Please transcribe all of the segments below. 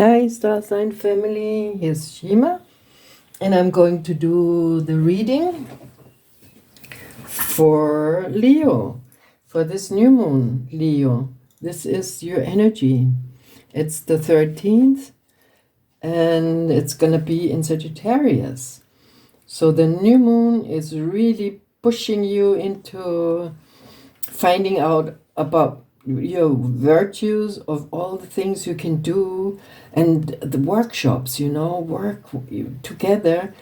Hi, Star Sign family. Here's Shima, and I'm going to do the reading for Leo, for this new moon, Leo. This is your energy. It's the 13th, and it's going to be in Sagittarius. So the new moon is really pushing you into finding out about your virtues of all the things you can do, and the workshops, work together,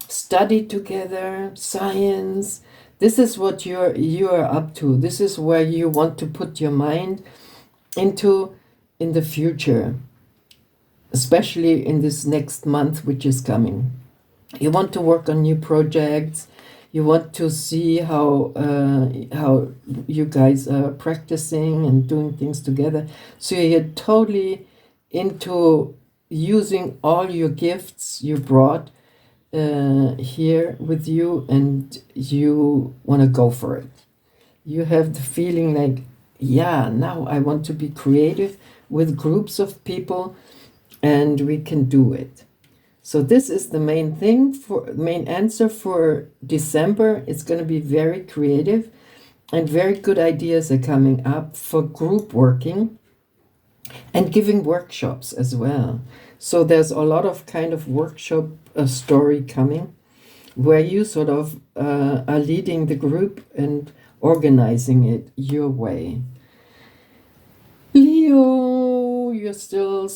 study together, science. This is what you're up to. This is where you want to put your mind into in the future, especially in this next month which is coming. You want to work on new projects. You want to see how you guys are practicing and doing things together. So you're totally into using all your gifts you brought here with you, and you want to go for it. You have the feeling like, yeah, now I want to be creative with groups of people, and we can do it. So this is the main answer for December. It's going to be very creative, and very good ideas are coming up for group working and giving workshops as well. So there's a lot of kind of workshop story coming where you sort of are leading the group and organizing it your way. Leo, you're still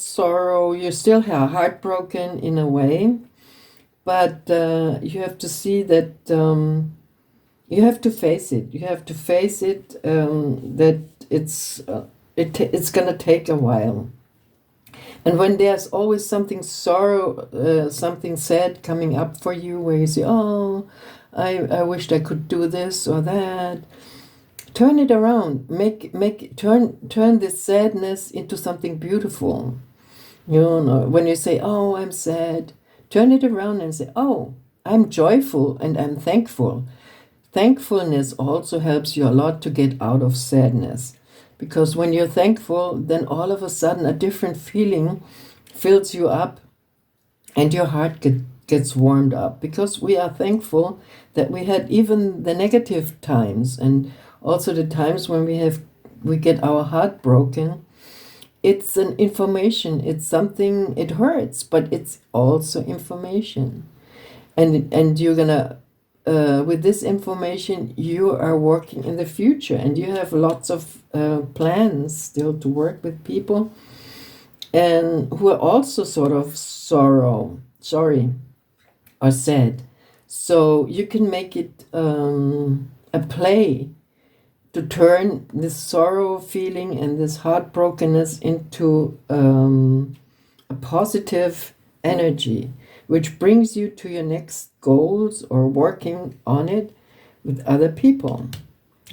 heartbroken in a way, but you have to see that you have to face it. You have to face it, that it's gonna take a while. And when there's always something something sad coming up for you, where you say, "Oh, I wished I could do this or that," turn it around. Turn this sadness into something beautiful. When you say, "Oh, I'm sad," turn it around and say, "Oh, I'm joyful and I'm thankful." Thankfulness also helps you a lot to get out of sadness, because when you're thankful, then all of a sudden a different feeling fills you up, and your heart gets warmed up, because we are thankful that we had even the negative times, and also the times when we get our heart broken. It's an information. It's something. It hurts, but it's also information, and you're gonna. With this information, you are working in the future, and you have lots of plans still to work with people, and who are also sort of sorry, or sad. So you can make it a play to turn this sorrow feeling and this heartbrokenness into a positive energy, which brings you to your next goals or working on it with other people.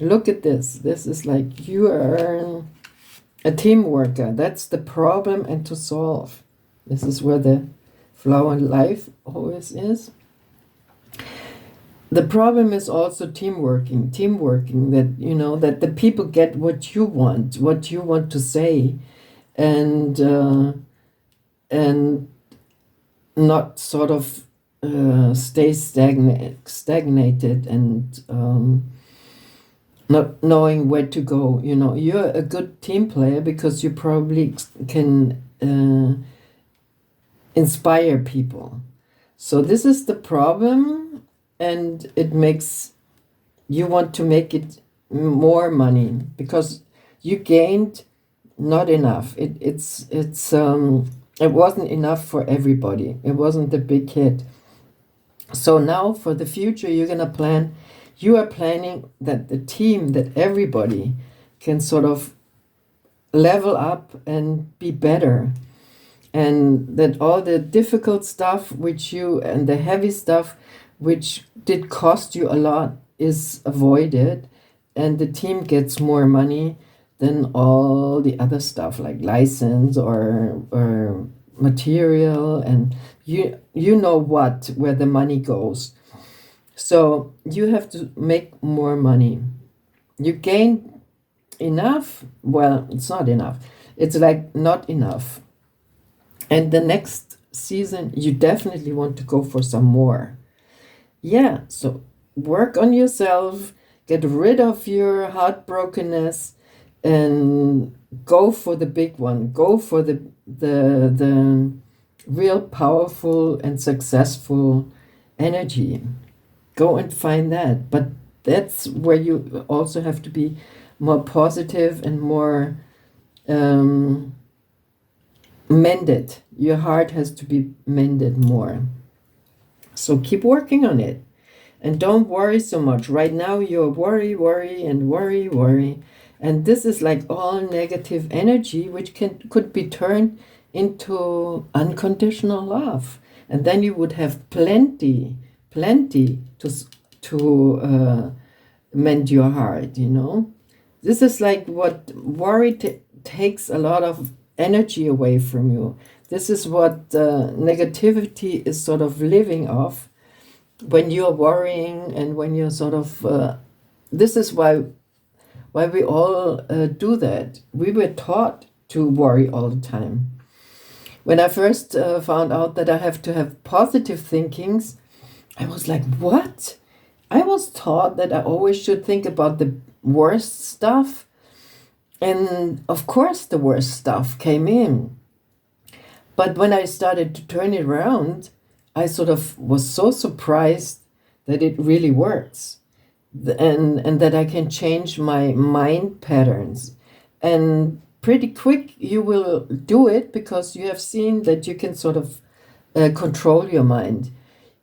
Look at this. This is like you are a team worker. That's the problem and to solve. This is where the flow in life always is. The problem is also teamworking, that that the people get what you want to say, and not sort of stay stagnated, and not knowing where to go. You're a good team player because you probably can inspire people. So this is the problem, and it makes you want to make it more money, because you gained not enough. It wasn't enough for everybody. It wasn't the big hit. So now for the future, you are planning that the team, that everybody can sort of level up and be better, and that all the difficult stuff and the heavy stuff which did cost you a lot is avoided, and the team gets more money than all the other stuff like license or material, and you know where the money goes. So you have to make more money. You gain enough. Well, it's not enough. It's like not enough. And the next season, you definitely want to go for some more. Yeah, so work on yourself, get rid of your heartbrokenness, and go for the big one. Go for the real powerful and successful energy. Go and find that. But that's where you also have to be more positive and more mended. Your heart has to be mended more. So keep working on it. And don't worry so much. Right now, you're worry, worry, and worry, worry. And this is like all negative energy, which could be turned into unconditional love. And then you would have plenty to mend your heart, you know. This is like what worry takes a lot of energy away from you. This is what negativity is sort of living off when you're worrying and when you're sort of this is why we all do that. We were taught to worry all the time. When I first found out that I have to have positive thinkings, I was like, what? I was taught that I always should think about the worst stuff, and of course the worst stuff came in. But when I started to turn it around, I sort of was so surprised that it really works, and that I can change my mind patterns. And pretty quick you will do it, because you have seen that you can sort of control your mind.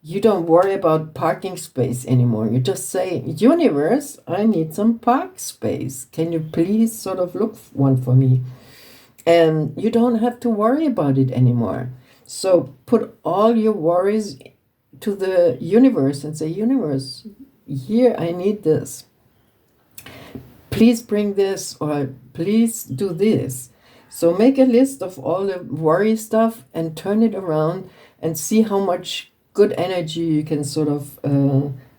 You don't worry about parking space anymore. You just say, universe, I need some park space. Can you please sort of look one for me? And you don't have to worry about it anymore. So put all your worries to the universe and say, universe, here, I need this. Please bring this, or please do this. So make a list of all the worry stuff and turn it around and see how much good energy you can sort of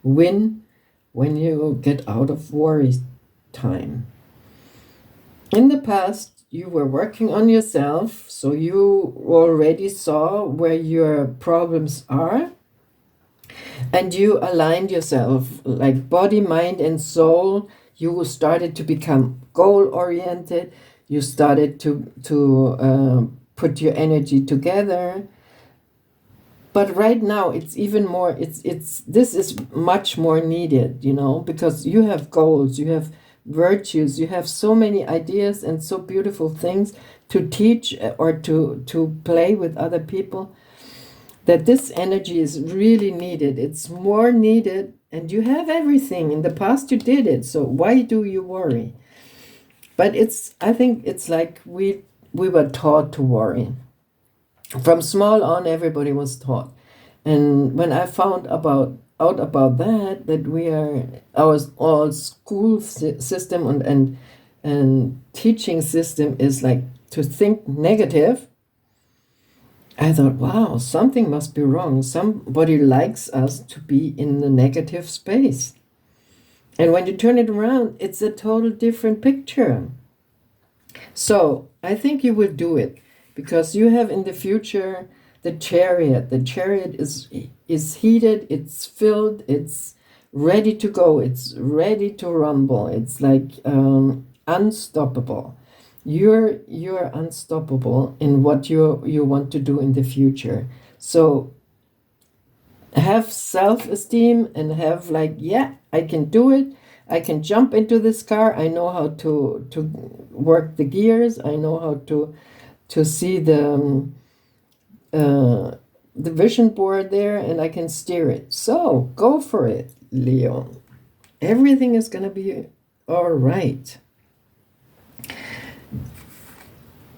win when you get out of worry time. In the past, you were working on yourself, so you already saw where your problems are, and you aligned yourself like body, mind, and soul. You started to become goal-oriented. You started to put your energy together. But right now, it's even more. This is much more needed, you know, because you have goals, you have virtues, you have so many ideas and so beautiful things to teach or to play with other people, that this energy is really needed. It's more needed, and you have everything. In the past you did it, so why do you worry? But I think it's like we were taught to worry. From small on, everybody was taught. And when I found out about that we are, our all school system and teaching system is like to think negative, I thought, wow, something must be wrong. Somebody likes us to be in the negative space. And when you turn it around, it's a total different picture. So I think you will do it, because you have in the future the chariot. The chariot is heated, it's filled, it's ready to go, it's ready to rumble. It's like unstoppable. You're unstoppable in what you want to do in the future. So have self-esteem and have like, yeah, I can do it. I can jump into this car. I know how to work the gears. I know how to see the vision board there, and I can steer it. So go for it, Leo. Everything is gonna be all right.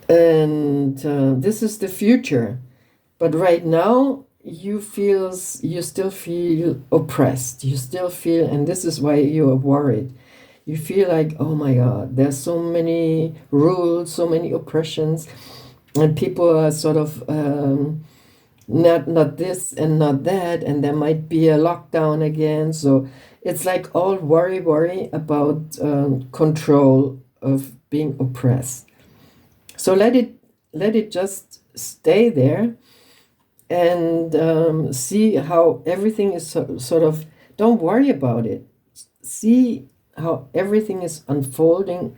And this is the future, but right now you still feel oppressed. You still feel, and this is why you are worried. You feel like, oh my God, there's so many rules, so many oppressions, and people are sort of not this and not that, and there might be a lockdown again. So it's like all worry about control of being oppressed. So let it just stay there and see how everything is sort of, don't worry about it. See how everything is unfolding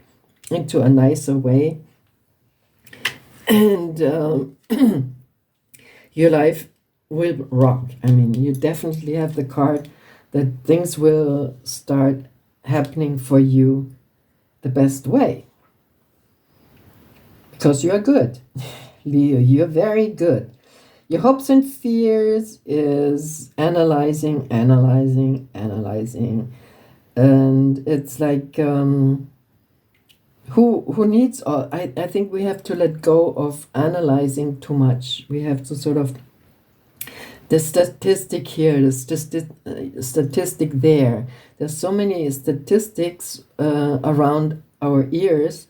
into a nicer way. And your life will rock. I mean, you definitely have the card that things will start happening for you the best way. Because you are good. Leo, you're very good. Your hopes and fears is analyzing. And it's like, who needs all? I think we have to let go of analyzing too much. We have to sort of, the statistic here, the statistic there. There's so many statistics around our ears,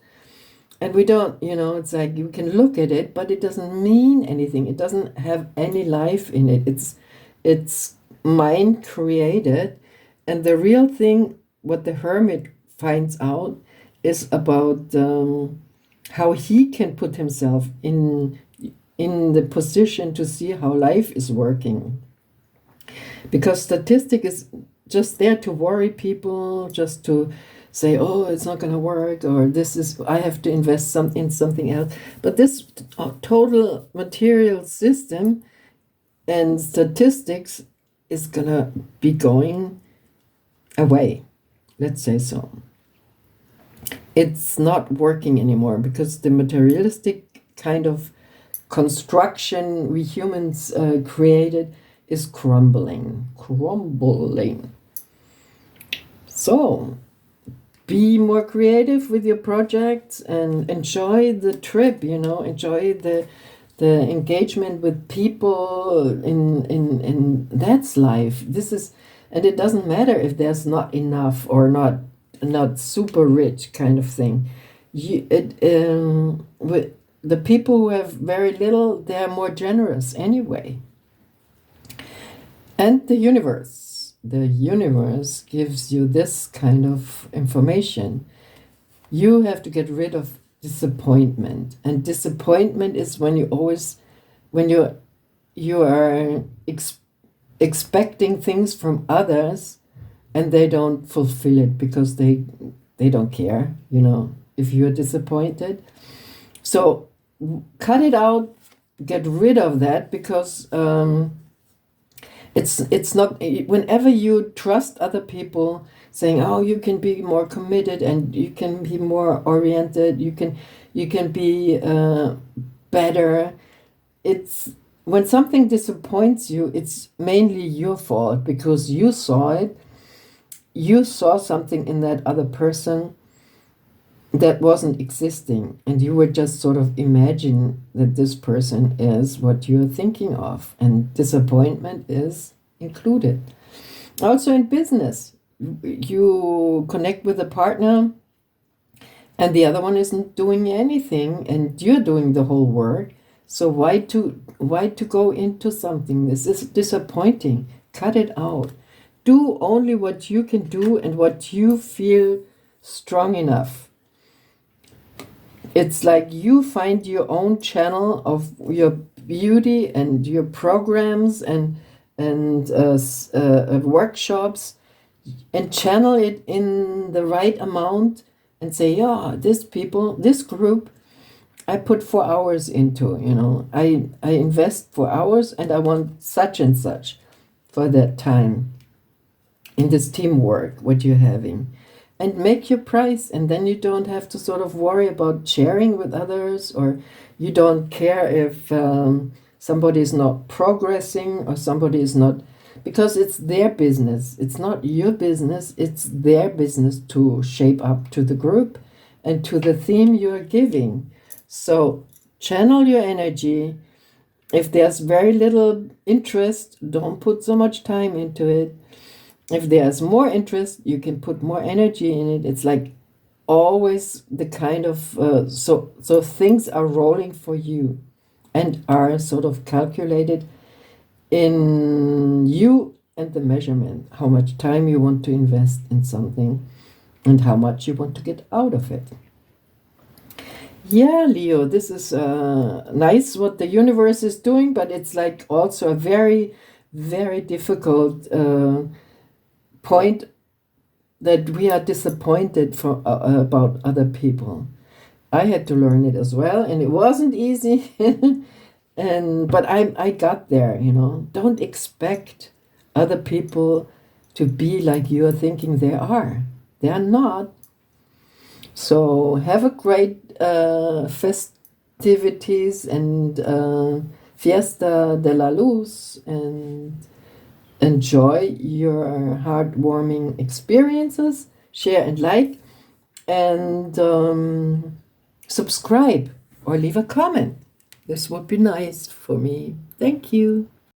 and we don't, it's like you can look at it, but it doesn't mean anything. It doesn't have any life in it. It's mind created, and the real thing, what the hermit finds out, is about how he can put himself in the position to see how life is working. Because statistic is just there to worry people, just to say, oh, it's not going to work, or I have to invest in something else. But this total material system and statistics is going to be going away, let's say so. It's not working anymore because the materialistic kind of construction we humans created is crumbling. So be more creative with your projects and enjoy the trip, enjoy the engagement with people in that's life. And it doesn't matter if there's not enough or not super rich kind of thing. With the people who have very little, they're more generous anyway. And the universe gives you this kind of information. You have to get rid of disappointment. And disappointment is when you are expecting things from others and they don't fulfill it because they don't care, if you're disappointed. So cut it out, get rid of that, because it's not, whenever you trust other people saying, oh, you can be more committed and you can be more oriented, you can be better. It's when something disappoints you, it's mainly your fault because you saw it. You saw something in that other person that wasn't existing, and you were just sort of imagine that this person is what you're thinking of, and disappointment is included. Also in business, you connect with a partner and the other one isn't doing anything and you're doing the whole work. So why to go into something? This is disappointing. Cut it out. Do only what you can do and what you feel strong enough. It's like you find your own channel of your beauty and your programs and workshops, and channel it in the right amount and say, yeah, this group, I put 4 hours into, I invest 4 hours and I want such and such for that time in this teamwork, what you're having. And make your price, and then you don't have to sort of worry about sharing with others, or you don't care if somebody is not progressing or somebody is not, because it's their business. It's not your business. It's their business to shape up to the group and to the theme you're giving. So channel your energy. If there's very little interest, don't put so much time into it. If there's more interest, you can put more energy in it. It's like always the kind of, so things are rolling for you and are sort of calculated in you and the measurement, how much time you want to invest in something and how much you want to get out of it. Yeah, Leo, this is nice what the universe is doing, but it's like also a very, very difficult point that we are disappointed about other people. I had to learn it as well, and it wasn't easy. And but I got there, you know. Don't expect other people to be like you're thinking they are. They are not. So have a great festivities and Fiesta de la Luz, and enjoy your heartwarming experiences. Share and like, and subscribe or leave a comment. This would be nice for me. Thank you.